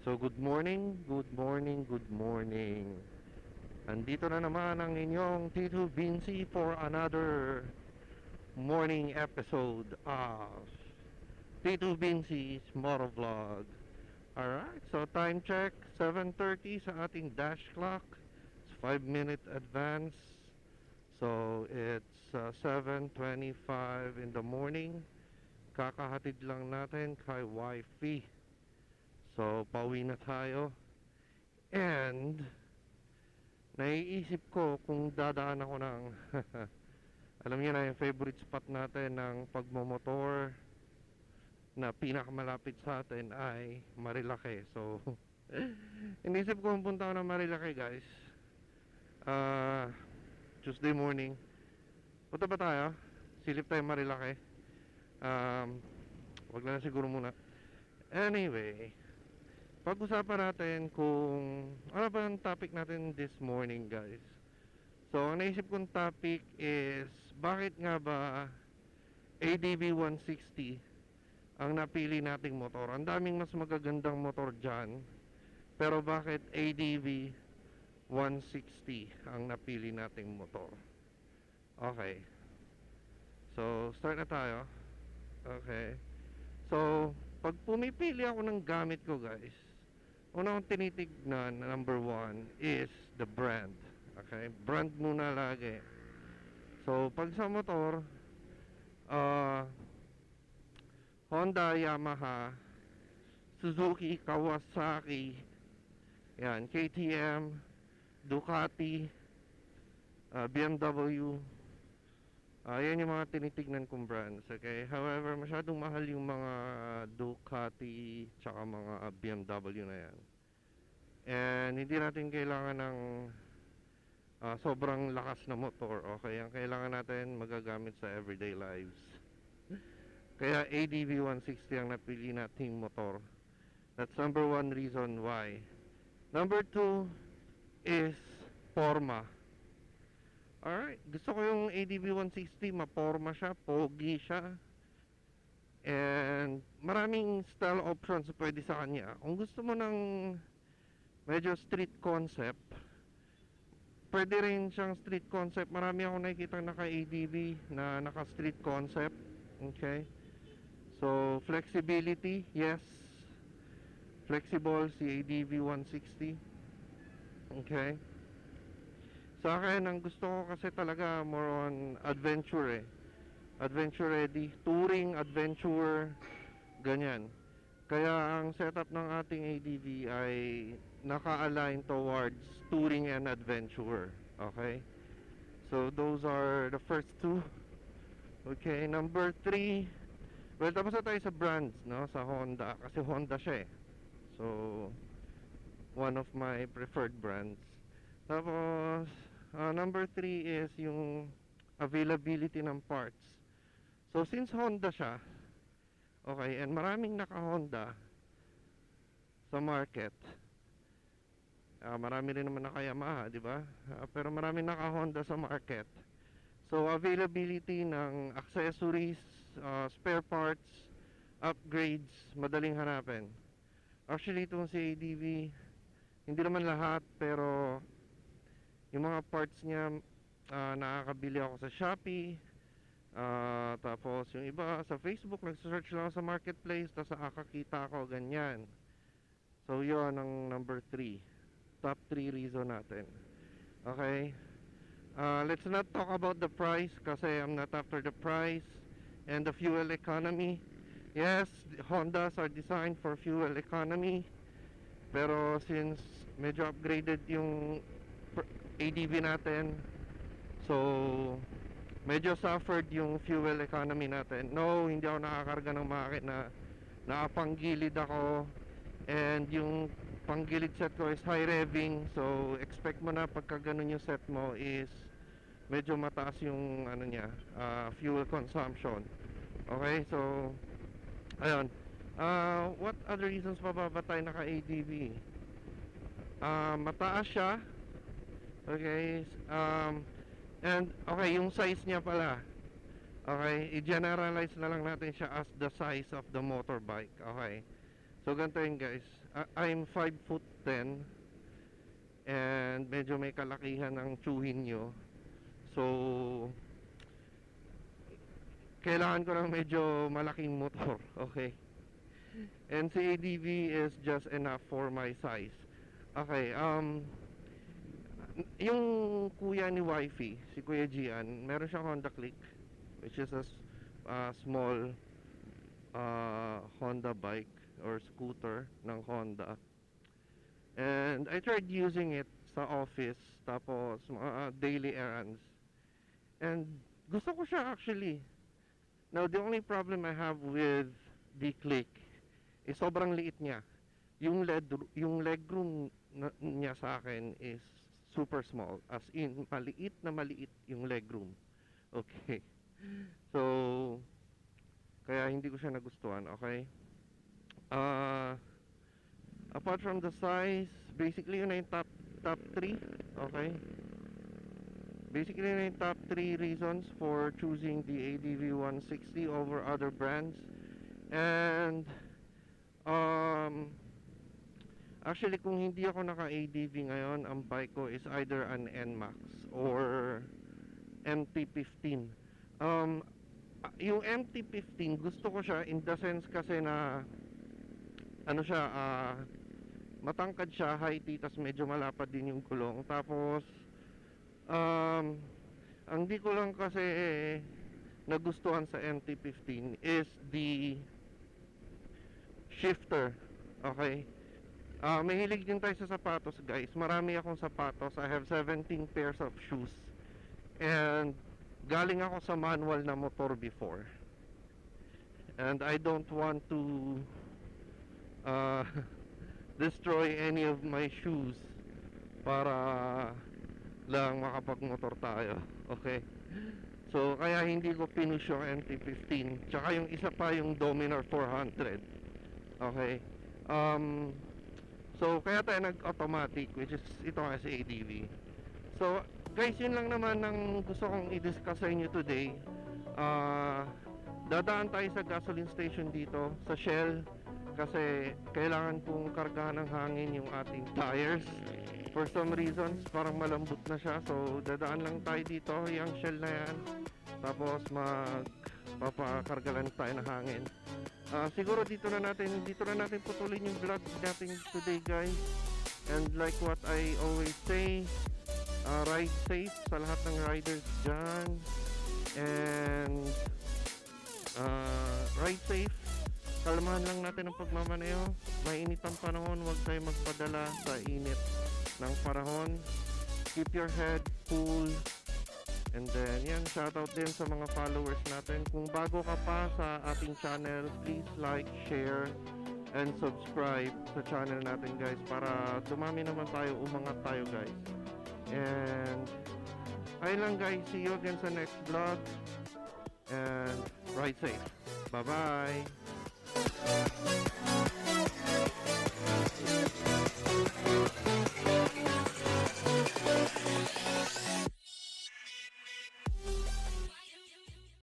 So good morning, good morning, good morning. Andito na naman ang inyong Tito Vinci for another morning episode of Tito Vinci's Motovlog. Alright, so time check, 7:30 sa ating dash clock. It's 5-minute advance. So it's 7:25 in the morning. Kakahatid lang natin kay wifey. So pauwi na tayo. And naiisip ko kung dadaan ako ng alam niyo na yung favorite spot natin ng pagmomotor na pinakamalapit sa atin ay Marilake. So inisip ko punta ako ng Marilake, guys. uh, Tuesday morning punta ba tayo? Silip tayo Marilake. Wag na siguro muna. Anyway, pag-usapan natin kung ano ba ang topic natin this morning, guys. So, ang naisip kong topic is bakit nga ba ADV 160 ang napili nating motor? Ang daming mas magagandang motor dyan, pero bakit ADV 160 ang napili nating motor? Okay, so start na tayo. Okay, so pag pumipili ako ng gamit ko, guys, una kong tinitignan, number one is the brand. Okay, brand muna lagi. So pag sa motor, Honda, Yamaha, Suzuki, Kawasaki, yan, KTM, Ducati, BMW, yan yung mga tinitignan kong brands. Okay, however, masyadong mahal yung mga Ducati tsaka mga BMW na yan. And hindi natin kailangan ng sobrang lakas na motor. Okay, ang kailangan natin magagamit sa everyday lives. Kaya ADV 160 ang napili nating motor. That's number one reason why. Number two is forma. Alright, gusto ko yung ADV 160, maporma siya, pogi siya, and maraming style options pwede sa kanya. Kung gusto mo ng medyo street concept, pwede rin siyang street concept. Marami akong nakikita naka-ADV na naka-street concept. Okay, so flexibility, yes, flexible si ADV 160. Okay, sa akin ang gusto ko kasi talaga more on adventure adventure ready, touring, adventure, ganyan. Kaya ang setup ng ating ADV ay naka-align towards touring and adventure. Okay, so those are the first two. Okay, number three, well, tapos na tayo sa brands, no? Sa Honda, kasi Honda siya eh. So one of my preferred brands. Tapos number three is yung availability ng parts. So since Honda siya, okay, and maraming naka-Honda sa market, marami rin naman naka-Yamaha, di ba? Pero maraming naka-Honda sa market. So availability ng accessories, spare parts, upgrades, madaling hanapin. Actually itong si ADV, hindi naman lahat, pero yung mga parts niya, nakakabili ako sa Shopee. Tapos yung iba sa Facebook, nagsearch lang sa marketplace, tapos nakakakita ako, ganyan. So yun ang number 3, top 3 reason natin. Okay, let's not talk about the price kasi I'm not after the price and the fuel economy. Yes, Hondas are designed for fuel economy, pero since medyo upgraded yung ADV natin, so medyo suffered yung fuel economy natin. No, hindi ako nakakarga ng makina, nakapanggilid ako, and yung panggilid set ko is high revving. So expect mo na pagka ganun yung set mo is medyo mataas yung ano niya, fuel consumption. Okay, so ayun. What other reasons pa ba tayo naka ADV? Mataas siya. Okay, and okay, yung size niya pala, okay, i-generalize na lang natin siya as the size of the motorbike. Okay, So ganito yun guys. I'm 5'10" and medyo may kalakihan ng tsuhin nyo. So kailangan ko ng medyo malaking motor. Okay. And si ADV is just enough for my size. Okay, yung kuya ni Wifey, si Kuya Gian, meron siyang Honda Click, which is a small Honda bike or scooter ng Honda. And I tried using it sa office, tapos mga daily errands. And gusto ko siya actually. Now, the only problem I have with the Click is sobrang liit niya. Yung legroom niya sa akin is super small. As in, maliit na maliit yung legroom. Okay. So, kaya hindi ko siya nagustuhan, okay? Apart from the size, basically yun na yung top 3, okay? Basically yun na yung top 3 reasons for choosing the ADV 160 over other brands. And actually, kung hindi ako naka-ADV ngayon, ang bike ko is either an NMAX or MT-15. Yung MT-15, gusto ko siya in the sense kasi na ano siya, matangkad siya, heighty, tas medyo malapad din yung gulong. Tapos, ang di ko lang kasi nagustuhan sa MT-15 is the shifter. Okay? Mahilig din tayo sa sapatos guys. Marami akong sapatos. I have 17 pairs of shoes. And galing ako sa manual na motor before. And I don't want to destroy any of my shoes para lang makapagmotor tayo. Okay? So kaya hindi ko pinush yung MT-15. Tsaka yung isa pa yung Dominar 400. Okay? So, kaya tayo nag-automatic, which is ito kasi ADV. So, guys, yun lang naman ang gusto kong i-discuss sa inyo today. Dadaan tayo sa gasoline station dito, sa Shell, kasi kailangan kong kargahan ng hangin yung ating tires. For some reasons, parang malambot na siya. So, dadaan lang tayo dito, yung Shell na yan. Tapos, papakarga lang tayo ng hangin. Siguro dito na natin putulin yung vlog natin today guys. And like what I always say, ride safe sa lahat ng riders dyan. And ride safe. Kalmahan lang natin ang pagmamaneho. Mainit ang panahon, huwag tayo magpadala sa init ng panahon. Keep your head cool. And then, yan, shoutout din sa mga followers natin. Kung bago ka pa sa ating channel, please like, share, and subscribe sa channel natin guys para dumami naman tayo, umangat tayo guys. And ayun lang guys, see you again sa next vlog. And ride safe. Bye-bye!